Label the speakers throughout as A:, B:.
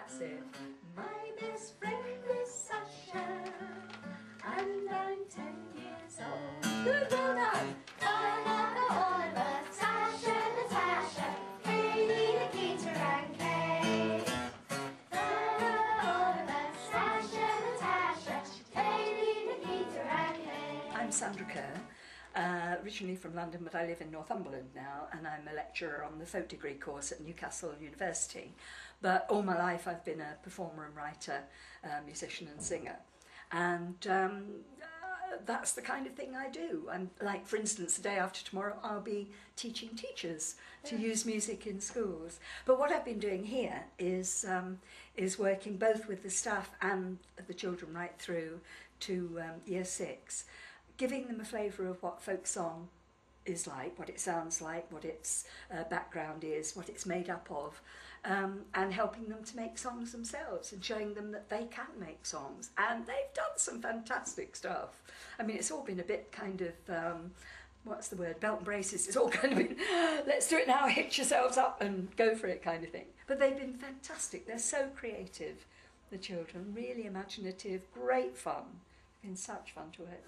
A: That's it. My best friend is Sasha, and I'm 10 years old. Good, well done.
B: All of us, Sasha, Natasha, Katie, Nikita, and Kate. All of us, Sasha, Natasha, Katie, Nikita, and Kate.
A: I'm Sandra Kerr, originally from London, but I live in Northumberland now, and I'm a lecturer on the folk degree course at Newcastle University. But all my life I've been a performer and writer, musician and singer. And that's the kind of thing I do. And like, for instance, the day after tomorrow, I'll be teaching teachers to use music in schools. But what I've been doing here is working both with the staff and the children right through to year 6, giving them a flavour of what folk song is like, what it sounds like, what its background is, what it's made up of, and helping them to make songs themselves and showing them that they can make songs. And they've done some fantastic stuff. I mean, it's all been a bit kind of, what's the word, belt and braces. It's all kind of been, let's do it now, hitch yourselves up and go for it kind of thing. But they've been fantastic. They're so creative, the children, really imaginative, great fun. Been such fun to work.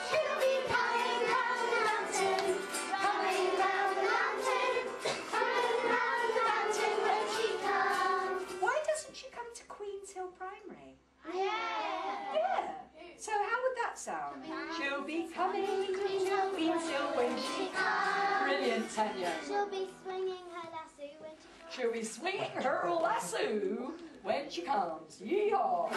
B: She'll be coming round the mountain, coming round the mountain, coming round the mountain when she comes.
A: Why doesn't she come to Queen's Hill Primary?
B: Yeah.
A: Yeah. So how would that sound? She'll be coming to Queen's Hill when she comes. Brilliant, Tanya.
B: She'll be swinging her lasso when she comes.
A: She'll be swinging her lasso when she comes. Yeehaw.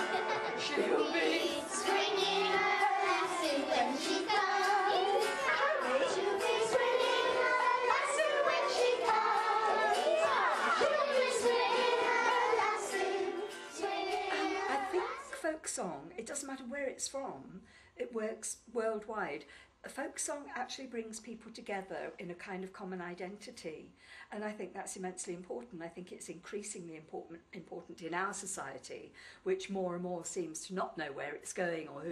A: She'll be
B: Swinging her lasso when she comes. She'll be swinging her lasso when she comes. She'll be swinging her lasso, swinging her
A: I think folk song, it doesn't matter where it's from, it works worldwide. A folk song actually brings people together in a kind of common identity, and I think that's immensely important. I think it's increasingly important in our society, which more and more seems to not know where it's going or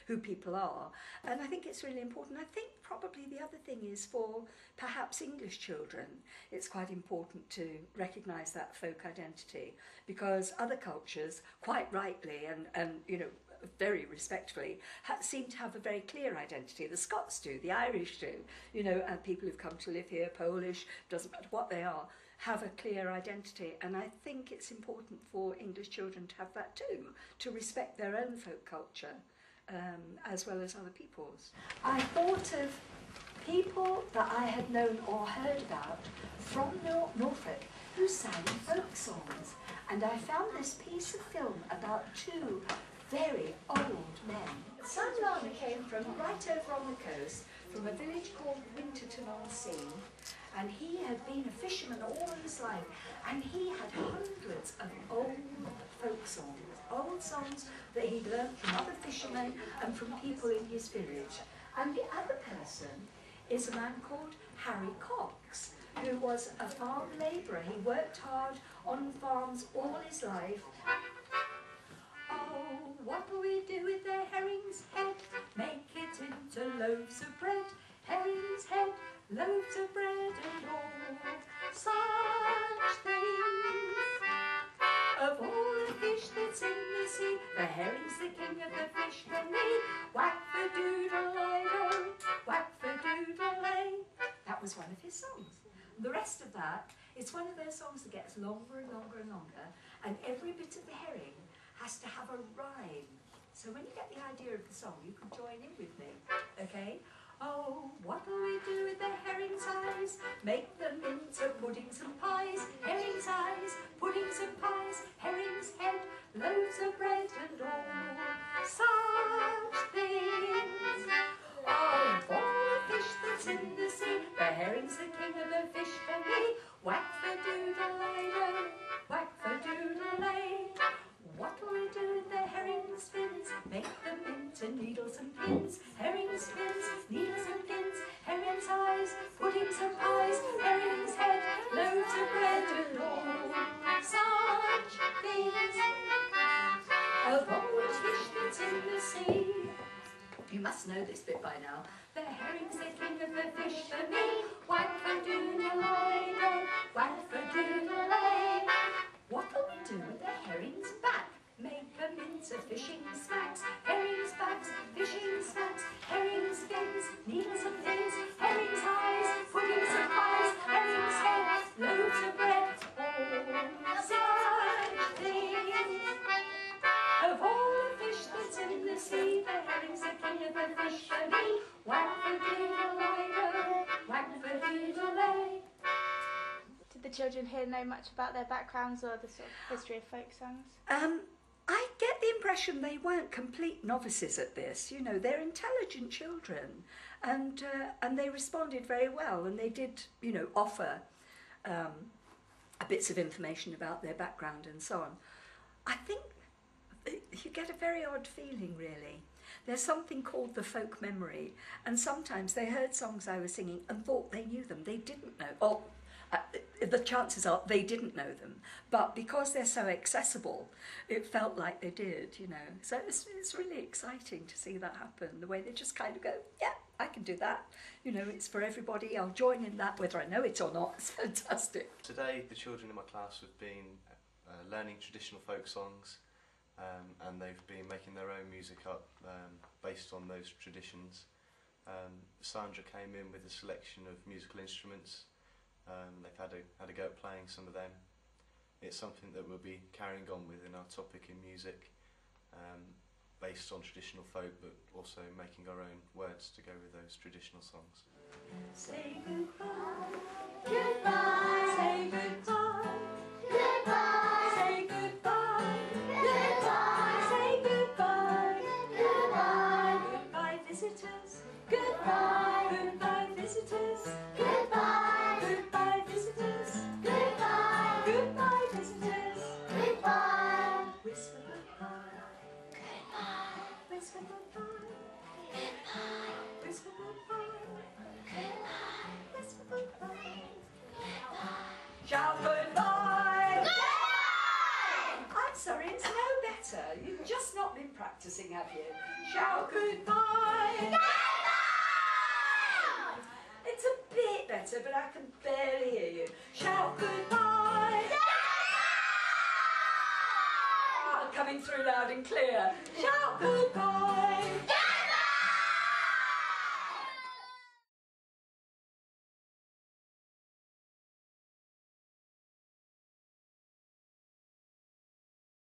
A: who people are, and I think it's really important. I think probably the other thing is for perhaps English children, it's quite important to recognise that folk identity, because other cultures, quite rightly and you know, very respectfully, seem to have a very clear identity. The Scots do, the Irish do, you know, and people who've come to live here, Polish, doesn't matter what they are, have a clear identity. And I think it's important for English children to have that too, to respect their own folk culture, as well as other people's. I thought of people that I had known or heard about from Norfolk who sang folk songs. And I found this piece of film about 2 very old men. Sam came from right over on the coast, from a village called Winterton-on-Sea, and he had been a fisherman all his life, and he had hundreds of old folk songs, old songs that he'd learnt from other fishermen and from people in his village. And the other person is a man called Harry Cox, who was a farm labourer. He worked hard on farms all his life. Oh, what'll we do with the herring's head? Make it into loaves of bread. Herring's head, loaves of bread and all such things. Of all the fish that's in the sea, the herring's the king of the fish for me. Whack-a-doodle-lay-do, whack-a-doodle-lay. That was one of his songs. The rest of that, it's one of those songs that gets longer and longer and longer, and every bit of the herring has to have a rhyme. So when you get the idea of the song, you can join in with me, okay? Oh, what'll we do with the herring's eyes? Make them into puddings and pies. Herring's eyes, puddings and pies. Herring's head, loaves of bread and all such things. Oh, all the fish that's in the sea, the herring's the king of the fish for me. Whack-a-doodle-lay-do, whack-a-doodle-lay. What'll we do with the herring's fins? Make them into needles and pins. Herring's fins, needles and pins. Herring's eyes, puddings and pies. Herring's head, loaves of bread and all such things. Of all the fish that's in the sea. You must know this bit by now. The herring's the king of the fish for me. Whack-a-doodle-lay-do, whack-a-doodle-lay. What'll we do with the herring's
C: children here know much about their backgrounds or the sort of history of folk songs?
A: I get the impression they weren't complete novices at this. You know, they're intelligent children, and they responded very well, and they did, you know, offer bits of information about their background and so on. I think you get a very odd feeling, really. There's something called the folk memory, and sometimes they heard songs I was singing and thought they knew them. They didn't know. Oh, the chances are they didn't know them, but because they're so accessible, it felt like they did, you know. So it's really exciting to see that happen, the way they just kind of go, yeah, I can do that. You know, it's for everybody. I'll join in that whether I know it or not. It's fantastic.
D: Today, the children in my class have been learning traditional folk songs, and they've been making their own music up based on those traditions. Sandra came in with a selection of musical instruments. They've had a go at playing some of them. It's something that we'll be carrying on with in our topic in music, based on traditional folk, but also making our own words to go with those traditional songs.
B: Say goodbye, goodbye, say goodbye.